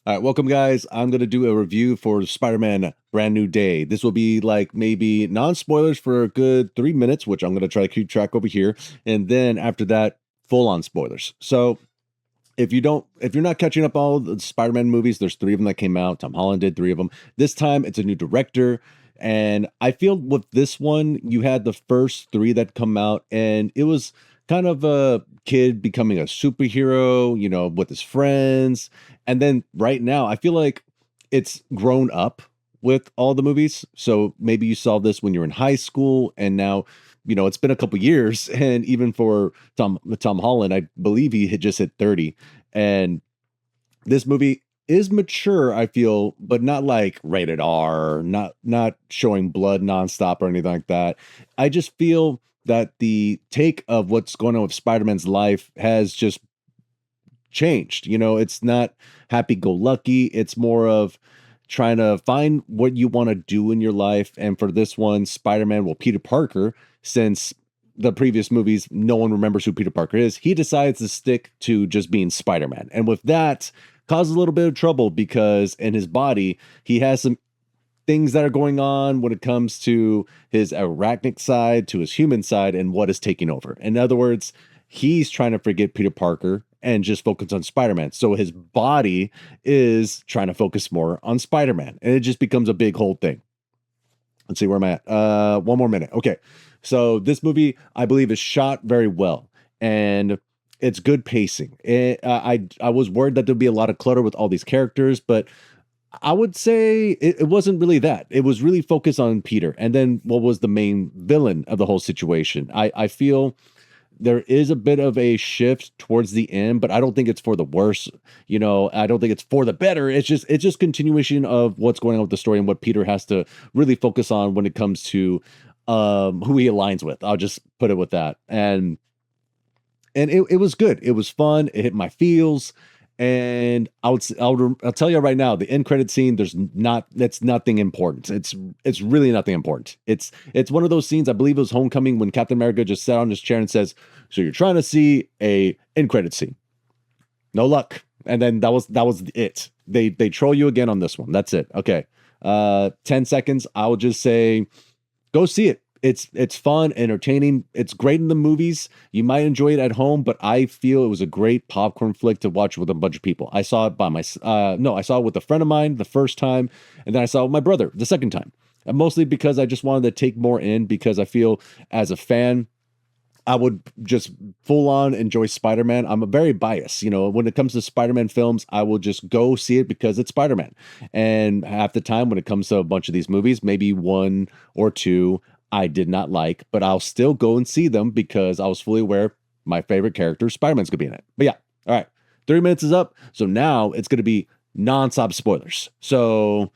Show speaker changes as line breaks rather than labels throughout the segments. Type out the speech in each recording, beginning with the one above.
All right, welcome guys. I'm going to do a review for Spider-Man Brand New Day. This will be like maybe non-spoilers for a good 3 minutes, which I'm going to try to keep track over here. And then after that, full-on spoilers. So if you're not catching up all the Spider-Man movies, there's three of them that came out. Tom Holland did three of them. This time it's a new director. And I feel with this one, you had the first three that come out, and it was kind of a kid becoming a superhero, with his friends. And then right now, I feel like it's grown up with all the movies. So maybe you saw this when you're in high school, and now, it's been a couple years. And even for Tom Holland, I believe he had just hit 30. And this movie is mature, I feel, but not like rated R, not showing blood nonstop or anything like that. I just feel that the take of what's going on with Spider-Man's life has just changed. It's not happy-go-lucky. It's more of trying to find what you want to do in your life. And for this one, Spider-Man, well, Peter Parker, since the previous movies, no one remembers who Peter Parker is. He decides to stick to just being Spider-Man. And with that, causes a little bit of trouble because in his body, he has some things that are going on when it comes to his arachnic side, to his human side, and what is taking over. In other words, he's trying to forget Peter Parker and just focus on Spider-Man. So his body is trying to focus more on Spider-Man. And it just becomes a big whole thing. Let's see where I'm at. One more minute. Okay. So this movie, I believe, is shot very well. And it's good pacing. I was worried that there'd be a lot of clutter with all these characters, but I would say it wasn't really that. It was really focused on Peter. And then what was the main villain of the whole situation? I feel there is a bit of a shift towards the end, but I don't think it's for the worse. I don't think it's for the better. It's just continuation of what's going on with the story and what Peter has to really focus on when it comes to who he aligns with. I'll just put it with that. And it was good. It was fun. It hit my feels. And I'll tell you right now, the end credit scene, that's nothing important. It's really nothing important. It's one of those scenes, I believe it was Homecoming, when Captain America just sat on his chair and says, "So you're trying to see a end credit scene. No luck." And then that was it. They troll you again on this one. That's it. Okay. 10 seconds. I will just say, go see it. It's fun, entertaining. It's great in the movies. You might enjoy it at home, but I feel it was a great popcorn flick to watch with a bunch of people. I saw it I saw it with a friend of mine the first time, and then I saw it with my brother the second time. And mostly because I just wanted to take more in, because I feel as a fan, I would just full on enjoy Spider-Man. I'm a very biased, when it comes to Spider-Man films, I will just go see it because it's Spider-Man. And half the time when it comes to a bunch of these movies, maybe one or two I did not like, but I'll still go and see them because I was fully aware my favorite character, Spider-Man's gonna be in it. But yeah, all right, 30 minutes is up. So now it's gonna be non-stop spoilers. So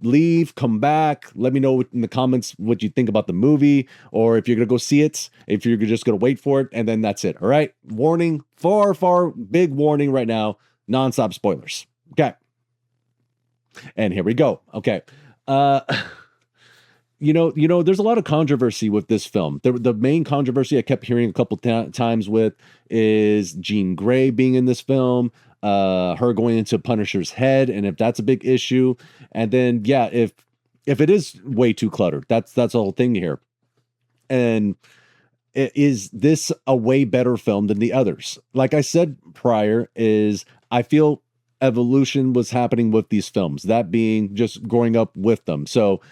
leave, come back, let me know in the comments what you think about the movie, or if you're gonna go see it, if you're just gonna wait for it, and then that's it. All right, warning, far big warning right now, non-stop spoilers. Okay, and here we go. Okay. There's a lot of controversy with this film. The main controversy I kept hearing a couple times with is Jean Grey being in this film, her going into Punisher's head, and if that's a big issue. And then, yeah, if it is way too cluttered, that's the whole thing here. And is this a way better film than the others? Like I said prior, I feel evolution was happening with these films, that being just growing up with them. So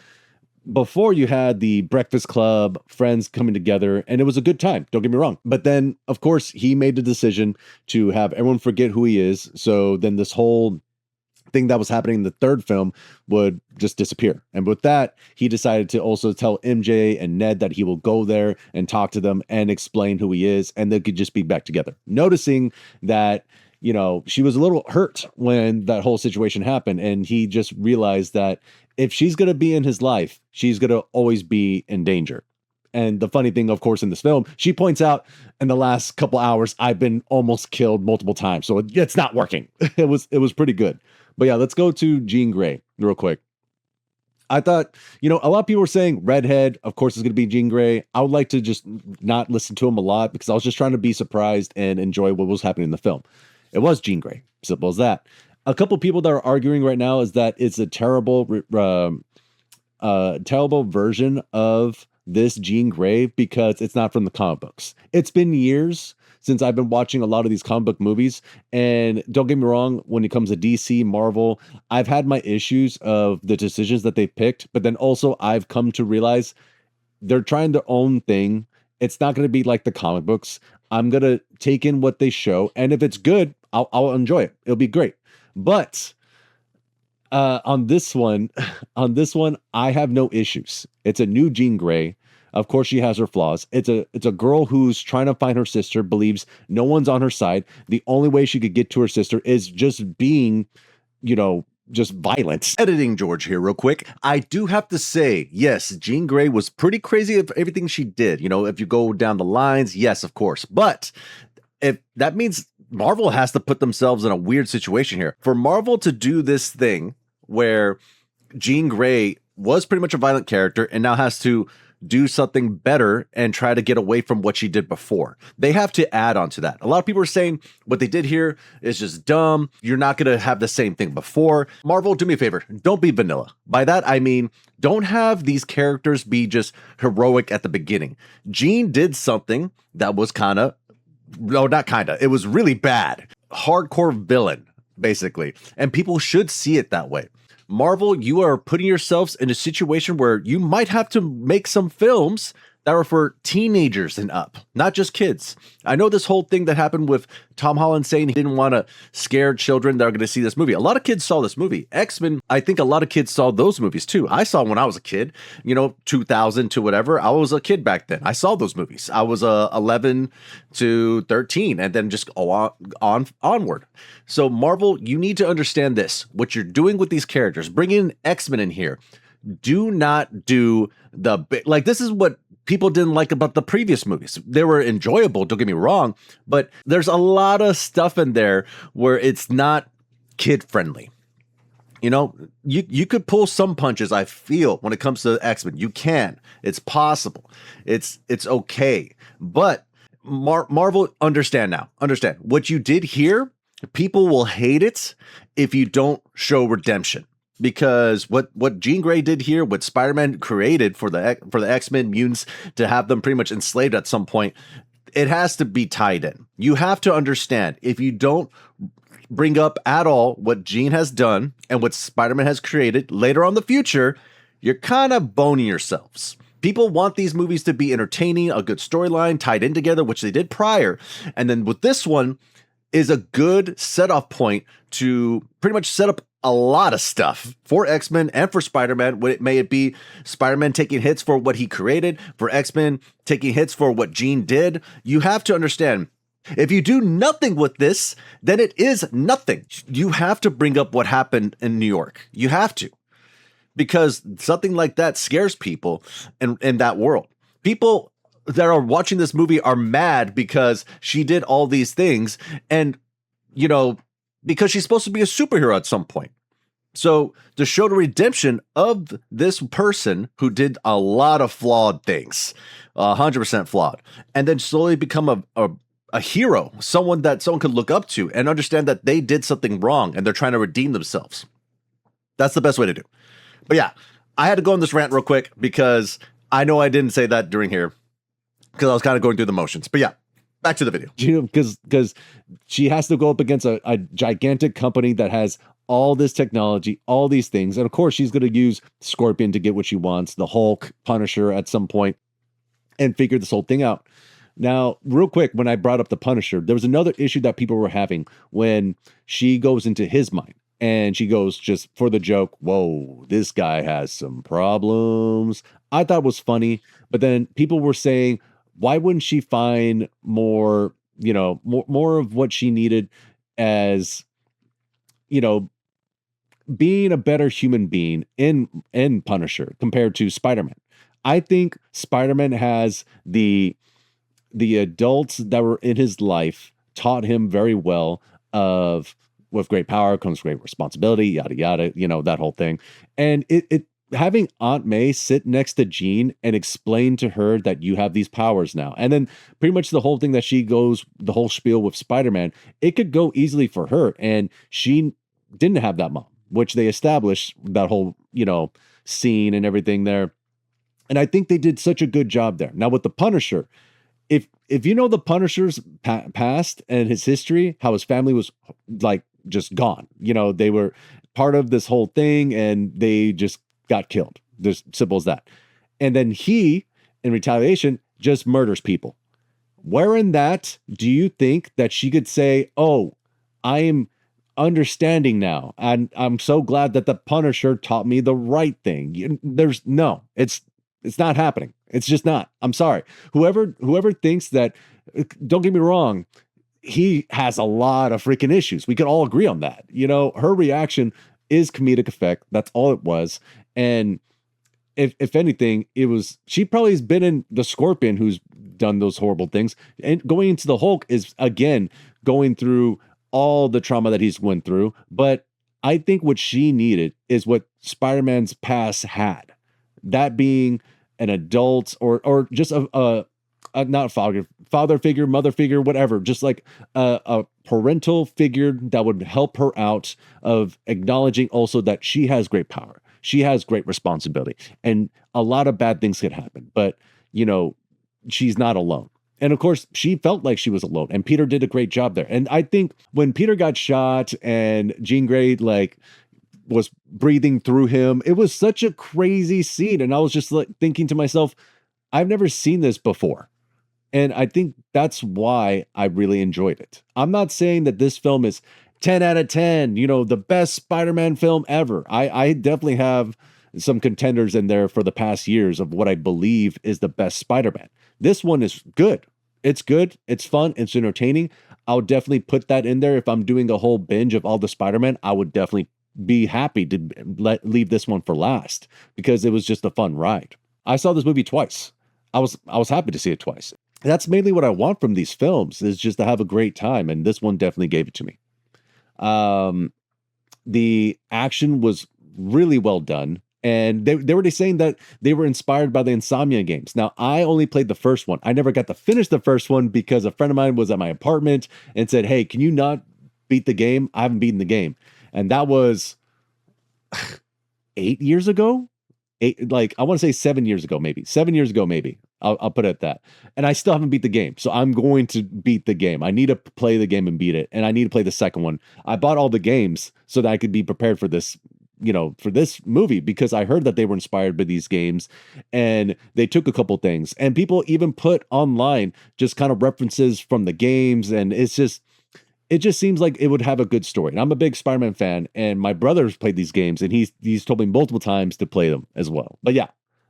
before, you had the Breakfast Club, friends coming together, and it was a good time. Don't get me wrong. But then, of course, he made the decision to have everyone forget who he is. So then this whole thing that was happening in the third film would just disappear. And with that, he decided to also tell MJ and Ned that he will go there and talk to them and explain who he is, and they could just be back together. Noticing that, she was a little hurt when that whole situation happened, and he just realized that if she's going to be in his life, she's going to always be in danger. And the funny thing, of course, in this film, she points out, in the last couple hours, I've been almost killed multiple times. So it's not working. It was pretty good. But yeah, let's go to Jean Grey real quick. I thought, a lot of people were saying redhead, of course, is going to be Jean Grey. I would like to just not listen to him a lot because I was just trying to be surprised and enjoy what was happening in the film. It was Jean Grey. Simple as that. A couple people that are arguing right now is that it's a terrible version of this Jean Grey because it's not from the comic books. It's been years since I've been watching a lot of these comic book movies, and don't get me wrong, when it comes to DC, Marvel, I've had my issues of the decisions that they picked, but then also I've come to realize they're trying their own thing. It's not going to be like the comic books. I'm going to take in what they show, and if it's good, I'll enjoy it. It'll be great. But on this one, I have no issues. It's a new Jean Grey. Of course, she has her flaws. It's a girl who's trying to find her sister, believes no one's on her side. The only way she could get to her sister is just being, just violent. Editing George here real quick. I do have to say, yes, Jean Grey was pretty crazy of everything she did. If you go down the lines, yes, of course. But if that means Marvel has to put themselves in a weird situation here. For Marvel to do this thing where Jean Grey was pretty much a violent character and now has to do something better and try to get away from what she did before. They have to add on to that. A lot of people are saying what they did here is just dumb. You're not going to have the same thing before. Marvel, do me a favor. Don't be vanilla. By that, I mean, don't have these characters be just heroic at the beginning. Jean did something that was it was really bad. Hardcore villain, basically. And people should see it that way. Marvel, you are putting yourselves in a situation where you might have to make some films that are for teenagers and up, not just kids. I know this whole thing that happened with Tom Holland saying he didn't want to scare children that are going to see this movie. A lot of kids saw this movie. X-Men, I think a lot of kids saw those movies too. I saw them when I was a kid, 2000 to whatever. I was a kid back then. I saw those movies. I was 11 to 13 and then just onward. So Marvel, you need to understand this. What you're doing with these characters, bringing X-Men in here, do not do this is what people didn't like about the previous movies. They were enjoyable, don't get me wrong, but there's a lot of stuff in there where it's not kid friendly. You could pull some punches, I feel, when it comes to X-Men. You can. It's possible. It's okay. But Marvel, understand what you did here. People will hate it if you don't show redemption. Because what Jean Grey did here, what Spider-Man created for the X-Men mutants to have them pretty much enslaved at some point, it has to be tied in. You have to understand, if you don't bring up at all what Jean has done and what Spider-Man has created later on in the future, you're kind of boning yourselves. People want these movies to be entertaining, a good storyline tied in together, which they did prior. And then with this one is a good set-off point to pretty much set up a lot of stuff for X-Men and for Spider-Man. May it be Spider-Man taking hits for what he created, for X-Men taking hits for what Jean did. You have to understand, if you do nothing with this, then it is nothing. You have to bring up what happened in New York. You have to. Because something like that scares people in that world. People that are watching this movie are mad because she did all these things and, because she's supposed to be a superhero at some point. So to show the redemption of this person who did a lot of flawed things, 100% flawed, and then slowly become a hero, someone could look up to and understand that they did something wrong and they're trying to redeem themselves. That's the best way to do. But yeah, I had to go on this rant real quick because I know I didn't say that during here because I was kind of going through the motions. But yeah, back to the video. Because she has to go up against a gigantic company that has all this technology, all these things. And of course, she's going to use Scorpion to get what she wants, the Hulk, Punisher at some point, and figure this whole thing out. Now, real quick, when I brought up the Punisher, there was another issue that people were having when she goes into his mind. And she goes, just for the joke, whoa, this guy has some problems. I thought it was funny. But then people were saying, why wouldn't she find more of what she needed as, being a better human being in Punisher compared to Spider-Man? I think Spider-Man has the adults that were in his life taught him very well of, with great power comes great responsibility, yada, yada, that whole thing. And it having Aunt May sit next to Jean and explain to her that you have these powers now. And then pretty much the whole thing that she goes, the whole spiel with Spider-Man, it could go easily for her. And she didn't have that mom, which they established that whole, scene and everything there. And I think they did such a good job there. Now with the Punisher, if you know the Punisher's past and his history, how his family was like just gone. They were part of this whole thing and they just got killed. There's simple as that. And then he, in retaliation, just murders people. Where in that do you think that she could say, "Oh, I am understanding now, and I'm so glad that the Punisher taught me the right thing"? There's no, it's not happening. It's just not. I'm sorry. Whoever thinks that, don't get me wrong, he has a lot of freaking issues. We could all agree on that. Her reaction is comedic effect. That's all it was. And if anything, she probably has been in the Scorpion, who's done those horrible things, and going into the Hulk is again going through all the trauma that he's went through. But I think what she needed is what Spider-Man's past had, that being an adult or just a not father figure, mother figure, whatever, just like a parental figure that would help her out, of acknowledging also that she has great power. She has great responsibility, and a lot of bad things could happen, but she's not alone. And of course, she felt like she was alone, and Peter did a great job there. And I think when Peter got shot and Jean Grey was breathing through him, it was such a crazy scene. And I was just like thinking to myself, I've never seen this before. And I think that's why I really enjoyed it. I'm not saying that this film is 10 out of 10, the best Spider-Man film ever. I definitely have some contenders in there for the past years of what I believe is the best Spider-Man. This one is good. It's good. It's fun. It's entertaining. I'll definitely put that in there. If I'm doing a whole binge of all the Spider-Man, I would definitely be happy to leave this one for last, because it was just a fun ride. I saw this movie twice. I was happy to see it twice. That's mainly what I want from these films, is just to have a great time, and this one definitely gave it to me. The action was really well done, and they were saying that they were inspired by the Insomnia games. Now, I only played the first one. I never got to finish the first one because a friend of mine was at my apartment and said, "Hey, can you not beat the game? I haven't beaten the game." And that was 8 years ago. I want to say 7 years ago, maybe 7 years ago, maybe. I'll put it at that. And I still haven't beat the game. So I'm going to beat the game. I need to play the game and beat it. And I need to play the second one. I bought all the games so that I could be prepared for this, for this movie, because I heard that they were inspired by these games, and they took a couple things, and people even put online just kind of references from the games. And it just seems like it would have a good story. And I'm a big Spider-Man fan, and my brother's played these games, and he's told me multiple times to play them as well. But yeah,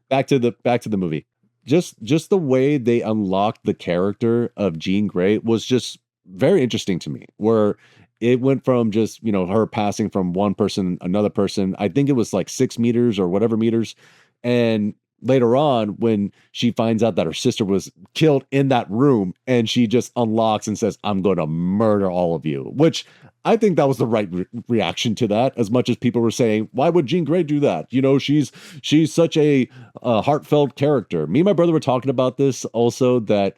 back to the movie. Just the way they unlocked the character of Jean Grey was just very interesting to me, where it went from just, her passing from one person, another person. I think it was like 6 meters or whatever meters. And later on, when she finds out that her sister was killed in that room, and she just unlocks and says, "I'm going to murder all of you," which I think that was the right reaction to that. As much as people were saying, "Why would Jean Grey do that? She's such a heartfelt character." Me and my brother were talking about this also, that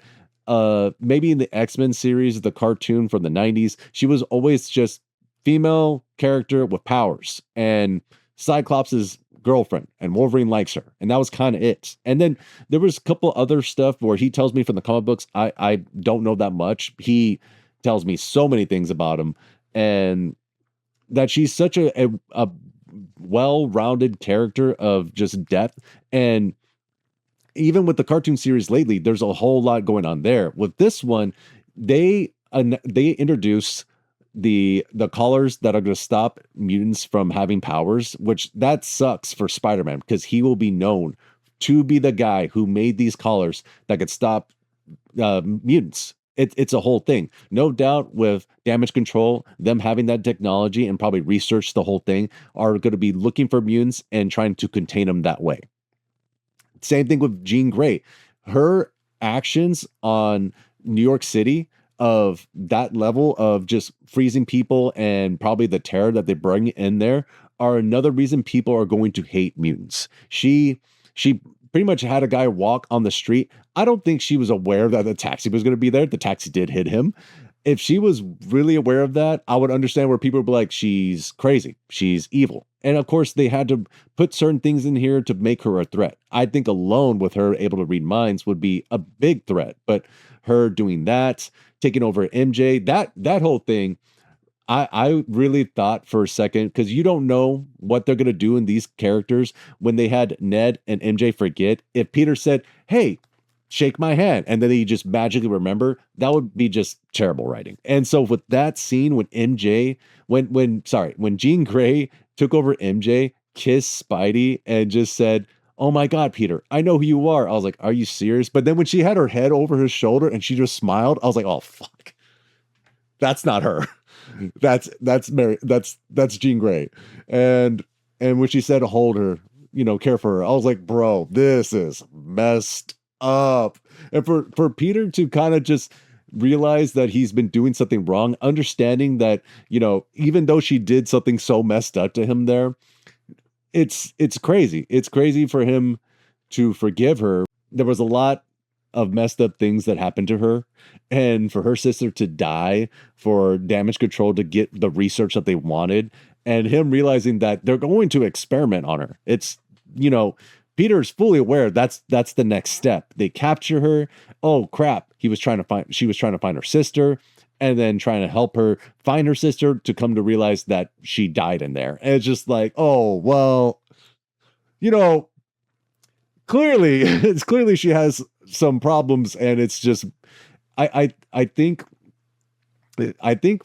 maybe in the X-Men series, the cartoon from the 90s, she was always just female character with powers, and Cyclops' girlfriend, and Wolverine likes her, and that was kind of it. And then there was a couple other stuff where he tells me from the comic books, I don't know that much. He tells me so many things about him, and that she's such a well-rounded character of just depth. And even with the cartoon series lately, there's a whole lot going on there. With this one, they introduce the collars that are going to stop mutants from having powers, which that sucks for Spider-Man, because he will be known to be the guy who made these collars that could stop mutants. It's a whole thing. No doubt with damage control, them having that technology and probably research the whole thing, are going to be looking for mutants and trying to contain them that way. Same thing with Jean Grey. Her actions on New York City, of that level of just freezing people and probably the terror that they bring in there, are another reason people are going to hate mutants. She pretty much had a guy walk on the street. I don't think she was aware that the taxi was going to be there. The taxi did hit him. if she was really aware of that, I would understand where people would be like, she's crazy, she's evil. And of course, they had to put certain things in here to make her a threat. I think alone with her able to read minds would be a big threat. But her doing that, taking over MJ, that whole thing, I really thought for a second, because you don't know what they're gonna do in these characters when they had Ned and MJ forget. If Peter said, "Hey, shake my hand," and then he just magically remember, that would be just terrible writing. And so with that scene when MJ, when Jean Grey took over MJ, kissed Spidey, and just said, "Oh my God, Peter, I know who you are." I was like, "Are you serious?" But then when she had her head over his shoulder and she just smiled, I was like, "Oh fuck, that's not her." That's Mary. That's Jean Grey, and when she said hold her, care for her, I was like, bro, this is messed up. And for Peter to kind of just realize that he's been doing something wrong, understanding that even though she did something so messed up to him there, it's crazy. It's crazy for him to forgive her. There was a lot of messed up things that happened to her, and for her sister to die, for damage control to get the research that they wanted, and him realizing that they're going to experiment on her. It's you know Peter's fully aware that's the next step. They capture her. Oh crap, she was trying to find her sister, and then trying to help her find her sister, to come to realize that she died in there. And it's just like, oh well, you know clearly it's clearly she has some problems, and it's just I think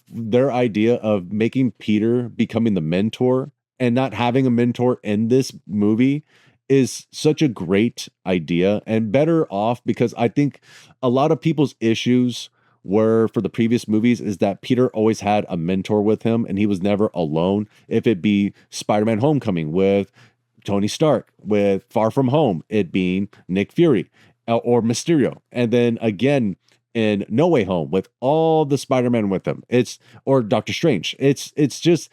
their idea of making Peter becoming the mentor and not having a mentor in this movie is such a great idea, and better off, because I think a lot of people's issues were for the previous movies is that Peter always had a mentor with him and he was never alone. If it be Spider-Man Homecoming with Tony Stark, with Far From Home, it being Nick Fury, or Mysterio. And then again in No Way Home with all the Spider-Man with him. Or Doctor Strange. It's just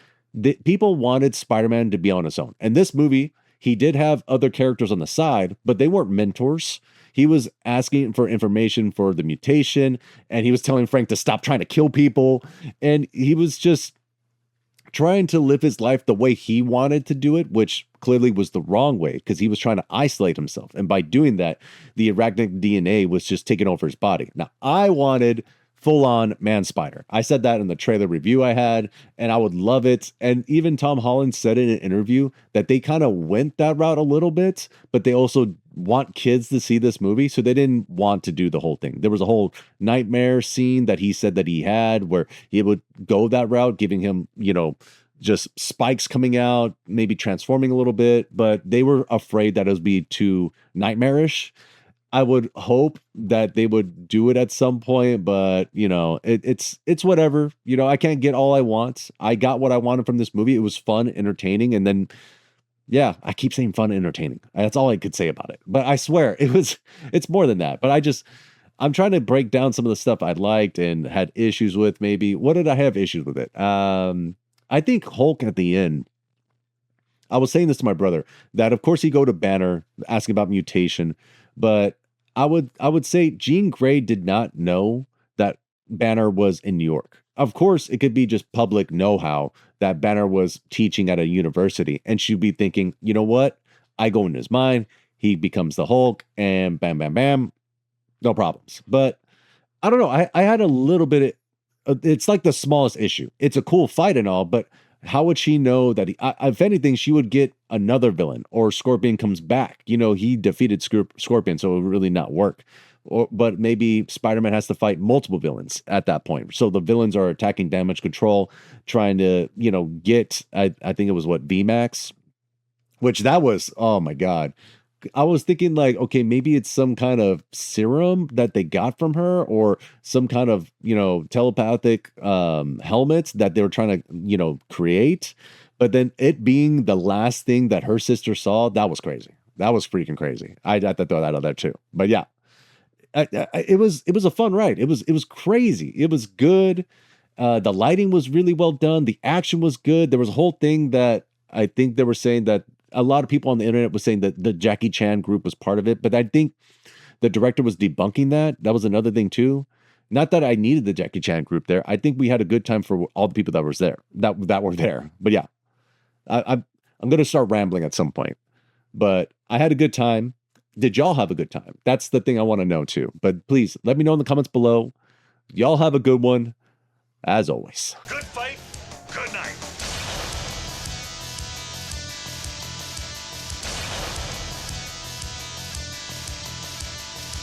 people wanted Spider-Man to be on his own. And this movie, he did have other characters on the side, but they weren't mentors. He was asking for information for the mutation, and he was telling Frank to stop trying to kill people. And he was just trying to live his life the way he wanted to do it, which clearly was the wrong way, because he was trying to isolate himself. And by doing that, the arachnic DNA was just taking over his body. Now, I wanted full on man spider. I said that in the trailer review I had, and I would love it. And even Tom Holland said in an interview that they kind of went that route a little bit, but they also want kids to see this movie, so they didn't want to do the whole thing. There was a whole nightmare scene that he said that he had where he would go that route, giving him, just spikes coming out, maybe transforming a little bit, but they were afraid that it would be too nightmarish. I would hope that they would do it at some point, but it's whatever. I can't get all I want. I got what I wanted from this movie. It was fun, entertaining, and then yeah, I keep saying fun, entertaining. That's all I could say about it. But I swear it's more than that. But I'm trying to break down some of the stuff I liked and had issues with. Maybe what did I have issues with it? I think Hulk at the end. I was saying this to my brother that of course he go to Banner asking about mutation, but I would say Jean Grey did not know that Banner was in New York. Of course, it could be just public know-how that Banner was teaching at a university, and she'd be thinking, you know what? I go in his mind, he becomes the Hulk, and bam, bam, bam, no problems. But I don't know. I had a little bit. It's like the smallest issue. It's a cool fight and all, but how would she know that? If anything, she would get another villain, or Scorpion comes back. He defeated Scorpion, so it would really not work. But maybe Spider-Man has to fight multiple villains at that point. So the villains are attacking damage control, trying to, get, I think it was what, VMAX, which that was, oh my God. I was thinking like, okay, maybe it's some kind of serum that they got from her, or some kind of, telepathic helmet that they were trying to, create. But then it being the last thing that her sister saw, that was crazy. That was freaking crazy. I had to throw that out there too. But yeah, it was a fun ride. It was crazy. It was good. The lighting was really well done. The action was good. There was a whole thing that I think they were saying that a lot of people on the internet was saying that the Jackie Chan group was part of it, but I think the director was debunking that. That was another thing too. Not that I needed the Jackie Chan group there. I think we had a good time for all the people that was there, that were there. But yeah, I'm gonna start rambling at some point. But I had a good time. Did y'all have a good time? That's the thing I want to know too. But please let me know in the comments below. Y'all have a good one, as always.